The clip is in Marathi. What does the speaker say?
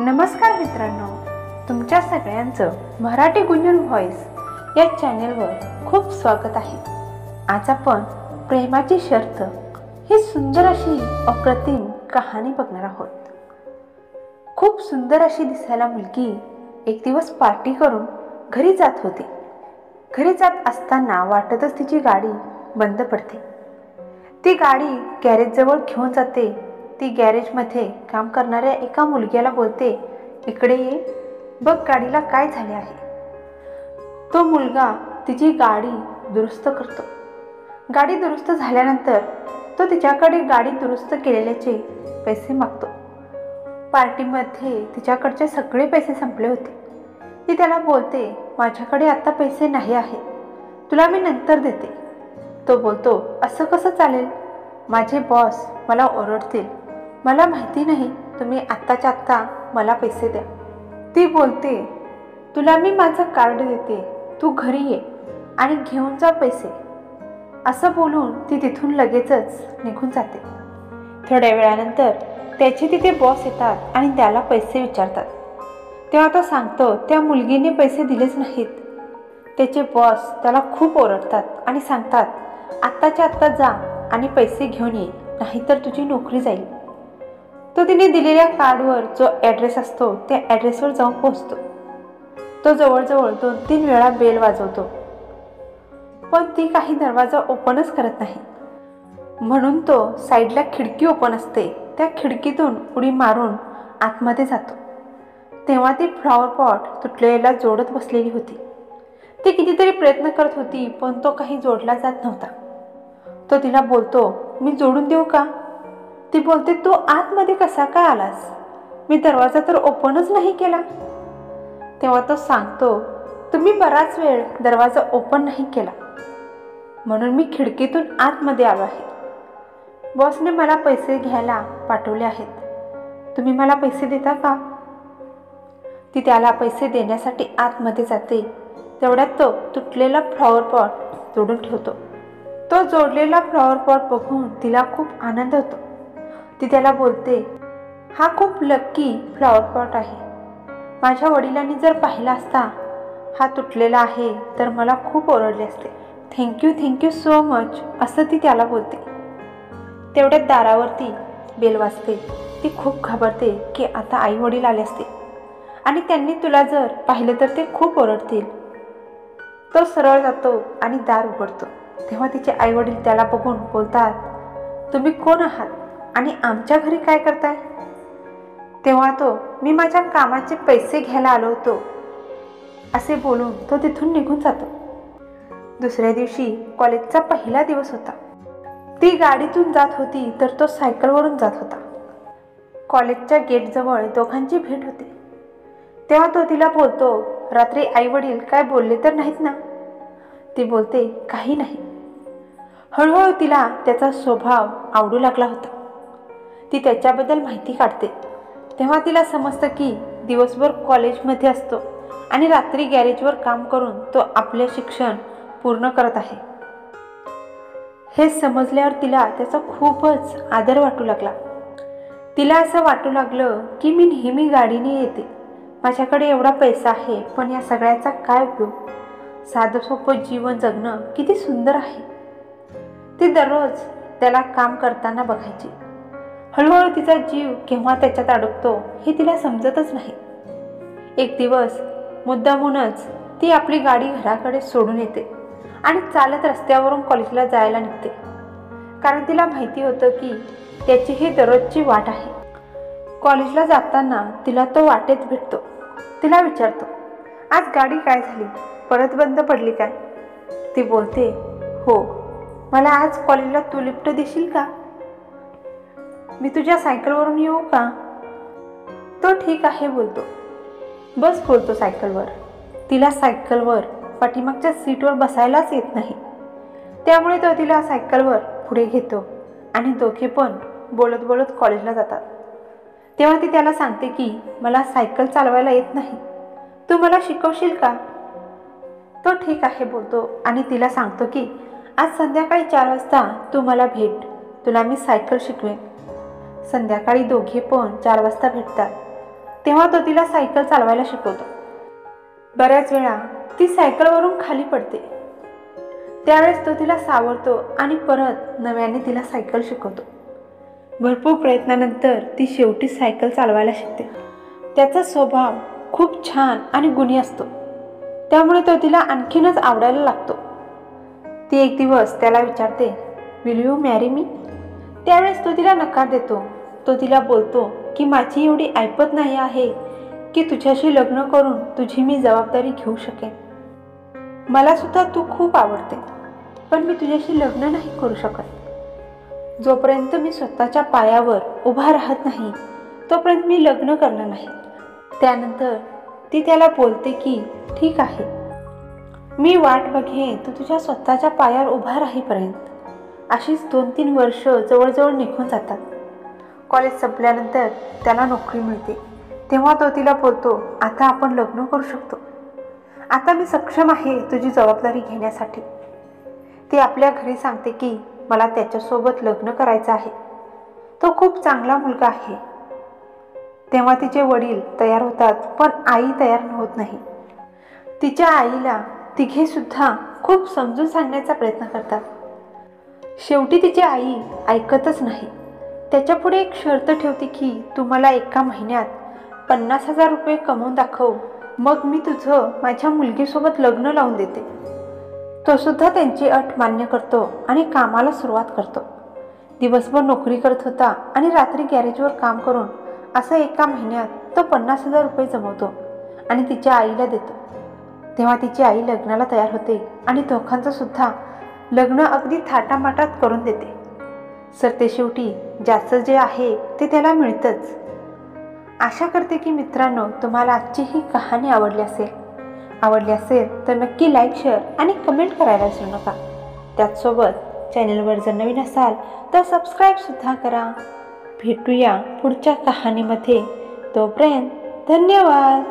नमस्कार मित्रांनो, तुमच्या सगळ्यांचं मराठी गुंजन व्हॉइस या चॅनेलवर खूप स्वागत आहे। आज आपण प्रेमाची शर्त ही सुंदर अशी अप्रतिम कहाणी बघणार आहोत। खूप सुंदर अशी दिसायला मुलगी एक दिवस पार्टी करून घरी जात होती। घरी जात असताना वाटतच तिची गाडी बंद पडते। ती गाडी गॅरेजजवळ घेऊन जाते। ती गॅरेजमध्ये काम करणाऱ्या एका मुलग्याला बोलते, इकडे ये, बघ गाडीला काय झाले आहे। तो मुलगा तिची गाडी दुरुस्त करतो। गाडी दुरुस्त झाल्यानंतर तो तिच्याकडे गाडी दुरुस्त केलेल्याचे पैसे मागतो। पार्टीमध्ये तिच्याकडचे सगळे पैसे संपले होते। ती त्याला बोलते, माझ्याकडे आता पैसे नाही आहेत, तुला मी नंतर देते। तो बोलतो, असं कसं चालेल, माझे बॉस मला ओरडतील, मला माहिती नाही, तुम्ही आत्ताच्या आत्ता मला पैसे द्या। ती बोलते, तुला मी माझं कार्ड देते, तू घरी ये आणि घेऊन जा पैसे। असं बोलून ती तिथून लगेचच निघून जाते। थोड्या वेळानंतर त्याचे तिथे बॉस येतात आणि त्याला पैसे विचारतात। तेव्हा तो सांगतो, त्या मुलगीने पैसे दिलेच नाहीत। त्याचे बॉस त्याला खूप ओरडतात आणि सांगतात, आत्ताच्या आत्ता जा आणि पैसे घेऊन ये, नाहीतर तुझी नोकरी जाईल। तो तिने दिलेल्या कार्डवर जो ॲड्रेस असतो त्या ॲड्रेसवर जाऊन पोहोचतो। तो जवळजवळ 2-3 वेळा बेल वाजवतो, पण ती काही दरवाजा ओपनच करत नाही। म्हणून तो साईडला खिडकी ओपन असते त्या खिडकीतून उडी मारून आतमध्ये जातो। तेव्हा ती फ्लॉवर पॉट तुटलेला जोडत बसलेली होती। ती कितीतरी प्रयत्न करत होती, पण तो काही जोडला जात नव्हता। तो तिला बोलतो, मी जोडून देऊ का? ती बोलते, तू आतमध्ये कसा काय आलास? मी दरवाजा तर ओपनच नाही केला। तेव्हा तो सांगतो, तुम्ही बराच वेळ दरवाजा ओपन नाही केला, म्हणून मी खिडकीतून आतमध्ये आलो आहे। बॉसने मला पैसे घ्यायला पाठवले आहेत, तुम्ही मला पैसे देता का? ती त्याला पैसे देण्यासाठी आतमध्ये जाते। तेवढ्यात तो तुटलेला फ्लॉवर पॉट जोडून ठेवतो। तो जोडलेला फ्लॉवर पॉट बघून तिला खूप आनंद होतो। ती त्याला बोलते, हा खूप लक्की फ्लॉवर पॉट आहे, माझ्या वडिलांनी जर पाहिला असता हा तुटलेला आहे तर मला खूप ओरडले असते। थँक्यू सो मच, असं ती त्याला बोलते। तेवढ्यात दारावरती बेल वाजते। ती खूप घाबरते की आता आई वडील आले असते आणि त्यांनी तुला जर पाहिलं तर ते खूप ओरडतील। तो सरळ जातो आणि दार उघडतो। तेव्हा तिचे आई वडील त्याला बघून बोलतात, तुम्ही कोण आहात आणि आमच्या घरी काय करताय? तेव्हा तो, मी माझ्या कामाचे पैसे घ्यायला आलो होतो, असे बोलून तो तिथून निघून जातो। दुसऱ्या दिवशी कॉलेजचा पहिला दिवस होता। ती गाडीतून जात होती तर तो सायकलवरून जात होता। कॉलेजच्या गेटजवळ दोघांची भेट होते। तेव्हा तो तिला बोलतो, रात्री आई वडील काय बोलले तर नाहीत ना? ती बोलते, काही नाही। हळूहळू तिला त्याचा स्वभाव आवडू लागला होता। ती त्याच्याबद्दल माहिती काढते। तेव्हा तिला समजतं की दिवसभर कॉलेजमध्ये असतो आणि रात्री गॅरेजवर काम करून तो आपले शिक्षण पूर्ण करत आहे। हे समजल्यावर तिला त्याचा खूपच आदर वाटू लागला। तिला असं वाटू लागलं की मी नेहमी गाडीने येते, माझ्याकडे एवढा पैसा आहे, पण या सगळ्याचा काय उपयोग? साधं सोपं जीवन जगणं किती सुंदर आहे। ती दररोज त्याला काम करताना बघायची। हळूहळू तिचा जीव केव्हा त्याच्यात अडकतो हे तिला समजतच नाही। एक दिवस मुद्दामूनच ती आपली गाडी घराकडे सोडून येते आणि चालत रस्त्यावरून कॉलेजला जायला निघते, कारण तिला माहिती होतं की त्याची ही दररोजची वाट आहे। कॉलेजला जाताना तिला तो वाटेत भेटतो। तिला विचारतो, आज गाडी काय झाली, परत बंद पडली काय? ती बोलते, हो, मला आज कॉलेजला तू लिफ्ट देशील का? मी तुझ्या सायकलवरून येऊ का? तो ठीक आहे बोलतो। बस बोलतो सायकलवर। तिला सायकलवर पाठीमागच्या सीटवर बसायलाच येत नाही, त्यामुळे तो तिला सायकलवर पुढे घेतो आणि दोघे पण बोलत बोलत कॉलेजला जातात। तेव्हा ती त्याला सांगते की मला सायकल चालवायला येत नाही, तू मला शिकवशील का? तो ठीक आहे बोलतो आणि तिला सांगतो की आज संध्याकाळी 4 वाजता तू मला भेट, तुला मी सायकल शिकवेन। संध्याकाळी दोघे पण 4 वाजता भेटतात तेव्हा तो तिला सायकल चालवायला शिकवतो. बऱ्याच वेळा ती सायकलवरून खाली पडते. त्यावेळेस तो तिला सावरतो आणि परत नव्याने तिला सायकल शिकवतो. भरपूर प्रयत्नानंतर ती शेवटी सायकल चालवायला शिकते. त्याचा स्वभाव खूप छान आणि गुणी असतो, त्यामुळे तो तिला आणखीनच आवडायला लागतो. ती एक दिवस त्याला विचारते, विल यू मॅरी मी? त्यावेळेस तो तिला नकार देतो. तो तिला बोलतो की माझी एवढी ऐपत नाही आहे की तुझ्याशी लग्न करून तुझी मी जबाबदारी घेऊ शकेन. मला सुद्धा तू खूप आवडते, पण मी तुझ्याशी लग्न नाही करू शकत. जोपर्यंत मी स्वतःच्या पायावर उभा राहत नाही तोपर्यंत मी लग्न करणार नाही. त्यानंतर ती त्याला बोलते की ठीक आहे, मी वाट बघेन तू तुझ्या स्वतःच्या पायावर उभा राहीपर्यंत. अशीच 2-3 वर्ष जवळजवळ निघून जातात. कॉलेज संपल्यानंतर त्याला नोकरी मिळते. तेव्हा तो तिला बोलतो, आता आपण लग्न करू शकतो. आता मी सक्षम आहे तुझी जबाबदारी घेण्यासाठी. ती आपल्या घरी सांगते की मला त्याच्यासोबत लग्न करायचं आहे, तो खूप चांगला मुलगा आहे. तेव्हा तिचे वडील तयार होतात, पण आई तयार होत नाही. तिच्या आईला तिघे सुद्धा खूप समजून सांगण्याचा प्रयत्न करतात. शेवटी तिची आई ऐकतच नाही. त्याच्यापुढे एक शर्त ठेवते की तू मला एका महिन्यात 50,000 रुपये कमवून दाखव, मग मी तुझं माझ्या मुलगीसोबत लग्न लावून देते. तो सुद्धा त्यांची अट मान्य करतो आणि कामाला सुरुवात करतो. दिवसभर नोकरी करत होता आणि रात्री गॅरेजवर काम करून असं एका महिन्यात तो 50,000 रुपये जमवतो आणि तिच्या आईला देतो. तेव्हा तिची आई लग्नाला तयार होते आणि दोघांचं सुद्धा लग्न अगदी थाटामाटात करून देते. सरते शेवटी जास्त जे आहे ते त्याला मिळतंच. आशा करते की मित्रांनो, तुम्हाला आजची ही कहाणी आवडली असेल तर नक्की लाईक, शेअर आणि कमेंट करायला विसरू नका. त्याचसोबत चॅनलवर जर नवीन असाल तर सबस्क्राईबसुद्धा करा. भेटूया पुढच्या कहाणीमध्ये. तोपर्यंत धन्यवाद.